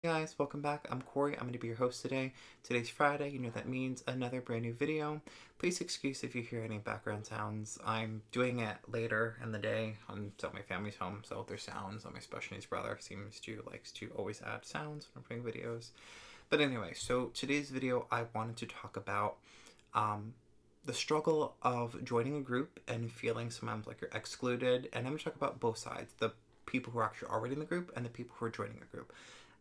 Hey guys, welcome back. I'm Corey. I'm going to be your host today. Today's Friday. You know that means another brand new video. Please excuse if you hear any background sounds. I'm doing it later in the day until my family's home, so there's sounds. My special needs brother likes to always add sounds when I'm putting videos. But anyway, so today's video I wanted to talk about um, the struggle of joining a group and feeling sometimes like you're excluded. And I'm going to talk about both sides: the people who are actually already in the group and the people who are joining a group.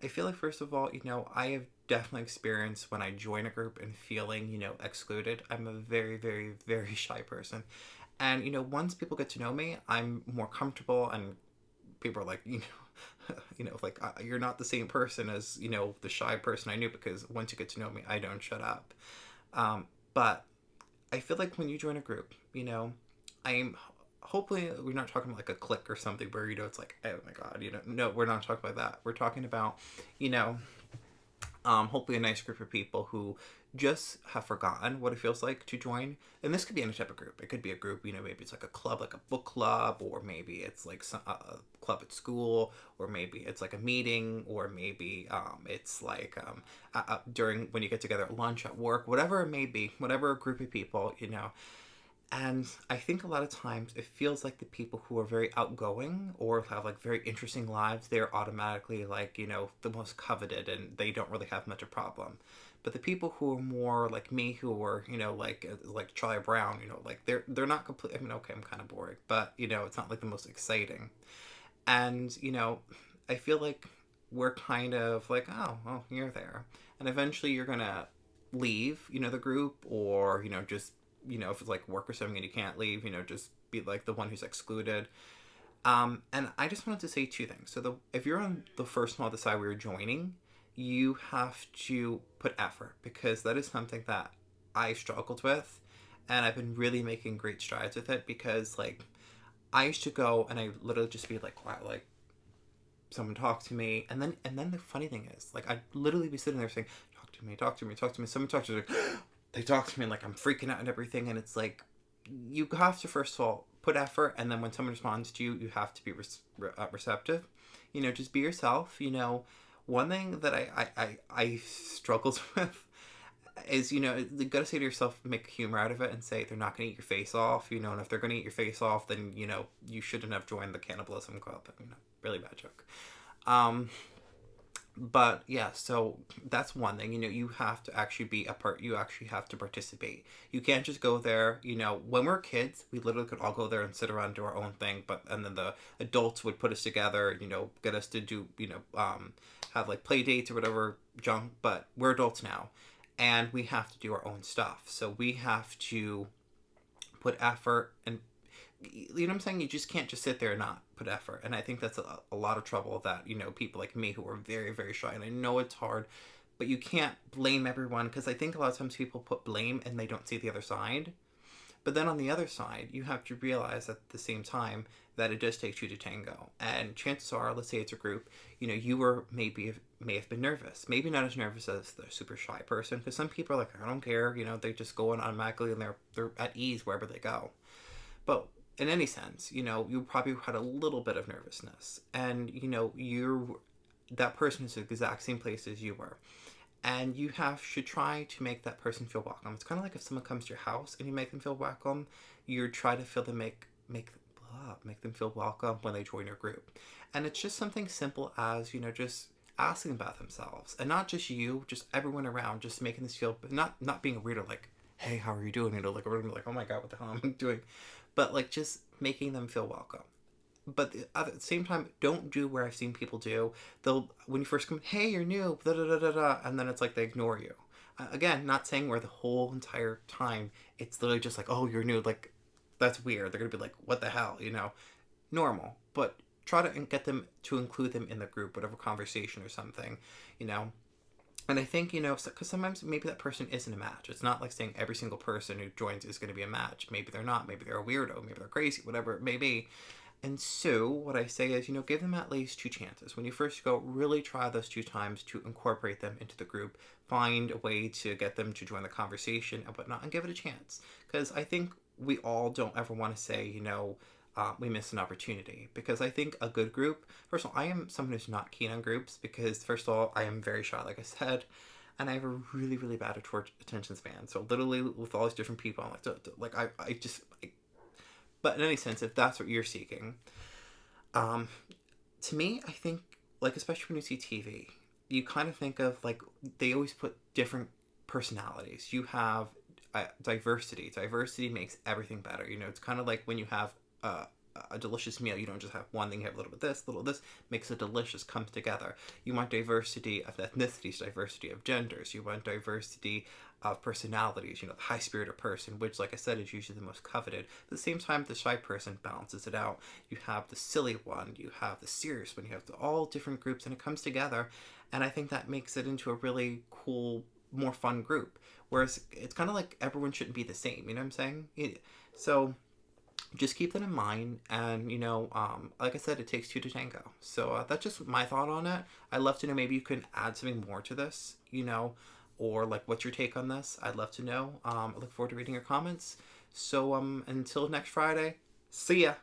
I feel like, first of all, I have definitely experienced when I join a group and feeling, excluded. I'm a very, very, very shy person. And, once people get to know me, I'm more comfortable and people are like, you're not the same person as, the shy person I knew because once you get to know me, I don't shut up. But I feel like when you join a group, I'm hopefully we're not talking about like a clique or something where it's like, oh my god, no, we're not talking about that. We're talking about, you know hopefully a nice group of people who just have forgotten what it feels like to join. And this could be any type of group. It could be a group, maybe it's like a club, like a book club, or maybe it's like a club at school, or maybe it's like a meeting, or maybe it's like during when you get together at lunch at work, whatever it may be, whatever group of people, and I think a lot of times it feels like the people who are very outgoing or have like very interesting lives, they're automatically like, the most coveted and they don't really have much a problem. But the people who are more like me, who are, like Charlie Brown, like they're not complete. I mean, okay, I'm kind of boring, but it's not like the most exciting. And I feel like we're kind of like, oh, well, you're there, and eventually you're gonna leave, the group, or just if it's like work or something and you can't leave, just be like the one who's excluded. And I just wanted to say two things. So if you're on the first one, the side where you're joining, you have to put effort because that is something that I struggled with, and I've been really making great strides with it because like I used to go and I literally just be like, wow, like someone talk to me, and then the funny thing is, like I'd literally be sitting there saying, talk to me, talk to me, talk to me. Someone talks to me, like, they talk to me and like I'm freaking out and everything, and it's like you have to first of all put effort, and then when someone responds to you, you have to be receptive. Just be yourself. One thing that I struggled with is you gotta say to yourself, make humor out of it and say they're not gonna eat your face off, and if they're gonna eat your face off, then you shouldn't have joined the cannibalism club. Really bad joke. um but yeah, so that's one thing. You have to actually be a part. You actually have to participate. You can't just go there. When we're kids, we literally could all go there and sit around and do our own thing, but and then the adults would put us together, get us to do, have like play dates or whatever junk. But we're adults now, and we have to do our own stuff, so we have to put effort. And you know what I'm saying? You just can't just sit there and not put effort. And I think that's a lot of trouble that, people like me who are very, very shy, and I know it's hard, but you can't blame everyone because I think a lot of times people put blame and they don't see the other side. But then on the other side, you have to realize at the same time that it does take two to tango. And chances are, let's say it's a group, you were may have been nervous. Maybe not as nervous as the super shy person, because some people are like, I don't care, they just go on automatically and they're at ease wherever they go. But in any sense, you probably had a little bit of nervousness, and you're that person is the exact same place as you were, and you have should try to make that person feel welcome. It's kind of like if someone comes to your house and you make them feel welcome, you try to feel them make them feel welcome when they join your group. And it's just something simple as just asking about themselves, and not just you, just everyone around, just making this feel, not being a weirdo like, hey, how are you doing? Like we're gonna be like, oh my god, what the hell am I doing? But like just making them feel welcome. But at the same time, don't do where I've seen people do. They'll when you first come, hey, you're new, da da da da da, and then it's like they ignore you. Again, not saying where the whole entire time it's literally just like, oh, you're new, like that's weird. They're gonna be like, what the hell, normal. But try to get them to include them in the group, whatever conversation or something, you know. And I think, because sometimes maybe that person isn't a match. It's not like saying every single person who joins is going to be a match. Maybe they're not. Maybe they're a weirdo. Maybe they're crazy, whatever it may be. And so, what I say is, give them at least two chances. When you first go, really try those two times to incorporate them into the group. Find a way to get them to join the conversation and whatnot, and give it a chance. Because I think we all don't ever want to say, we miss an opportunity. Because I think a good group, first of all, I am someone who's not keen on groups because, first of all, I am very shy, like I said, and I have a really, really bad attention span. So literally with all these different people, I'm but in any sense, if that's what you're seeking, um, to me, I think, like, especially when you see TV, you kind of think of, like, they always put different personalities. You have diversity. Diversity makes everything better. You know, it's kind of like when you have uh, a delicious meal. You don't just have one thing. You have a little bit of this, a little of this. Makes it delicious. Comes together. You want diversity of ethnicities, diversity of genders. You want diversity of personalities. You know, the high-spirited person, which, like I said, is usually the most coveted. At the same time, the shy person balances it out. You have the silly one. You have the serious one. You have all different groups, and it comes together. And I think that makes it into a really cool, more fun group. Whereas it's kind of like everyone shouldn't be the same. You know what I'm saying? So just keep that in mind. And, you know, like I said, it takes two to tango. So that's just my thought on it. I'd love to know, maybe you can add something more to this, you know, or like what's your take on this? I'd love to know. I look forward to reading your comments. So until next Friday, see ya.